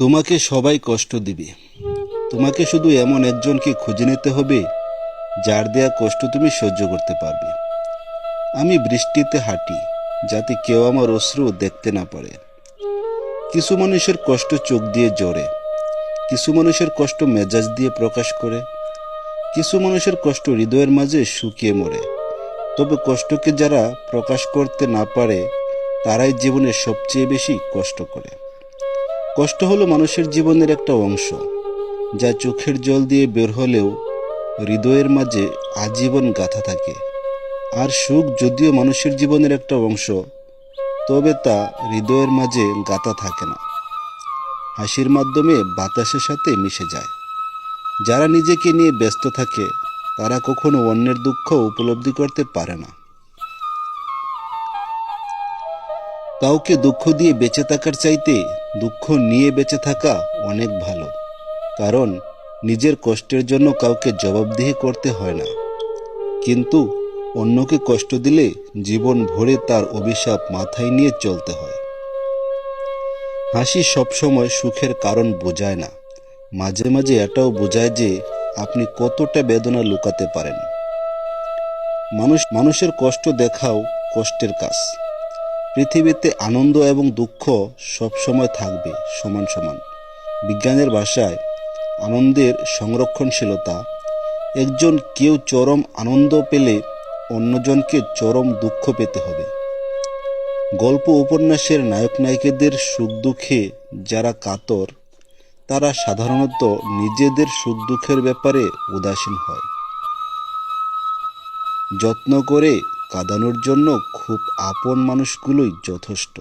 তোমাকে সবাই কষ্ট দিবে। তোমাকে শুধু এমন একজনকে খুঁজে নিতে হবে যার দেয়া কষ্ট তুমি সহ্য করতে পারবে। আমি বৃষ্টিতে হাঁটি যাতে কেউ আমার অশ্রু দেখতে না পারে। কিছু মানুষের কষ্ট চোখ দিয়ে ঝরে, কিছু মানুষের কষ্ট মেজাজ দিয়ে প্রকাশ করে, কিছু মানুষের কষ্ট হৃদয়ের মাঝে শুকিয়ে মরে। তবে কষ্টকে যারা প্রকাশ করতে না পারে তারাই জীবনের সবচেয়ে বেশি কষ্ট করে। কষ্ট হলো মানুষের জীবনের একটা অংশ, যা চোখের জল দিয়ে বের হলেও হৃদয়ের মাঝে আজীবন গাঁথা থাকে। আর সুখ যদিও মানুষের জীবনের একটা অংশ, তবে তা হৃদয়ের মাঝে গাঁথা থাকে না, হাসির মাধ্যমে বাতাসের সাথে মিশে যায়। যারা নিজেকে নিয়ে ব্যস্ত থাকে তারা কখনো অন্যের দুঃখ উপলব্ধি করতে পারে না। কাউকে দুঃখ দিয়ে বেঁচে থাকার চাইতে দুঃখ নিয়ে বেঁচে থাকা অনেক ভালো, কারণ নিজের কষ্টের জন্য কাউকে জবাবদিহি করতে হয় না। কিন্তু অন্যকে কষ্ট দিলে জীবন ভরে তার অভিশাপ মাথায় নিয়ে চলতে হয়। হাসি সবসময় সুখের কারণ বোঝায় না, মাঝে মাঝে এটাও বোঝায় যে আপনি কতটা বেদনা লুকাতে পারেন। মানুষের কষ্ট দেখাও কষ্টের কাজ। পৃথিবীতে আনন্দ এবং দুঃখ সবসময় থাকবে সমান সমান। বিজ্ঞানের ভাষায় আনন্দের সংরক্ষণশীলতা। কেউ চরম আনন্দ পেলে অন্যজনকে চরম দুঃখ পেতে হবে। গল্প উপন্যাসের নায়ক নায়িকাদের সুখ দুঃখে যারা কাতর, তারা সাধারণত নিজেদের সুখ দুঃখের ব্যাপারে উদাসীন হয়। যত্ন করে কাঁদানোর জন্য খুব আপন মানুষগুলোই যথেষ্ট।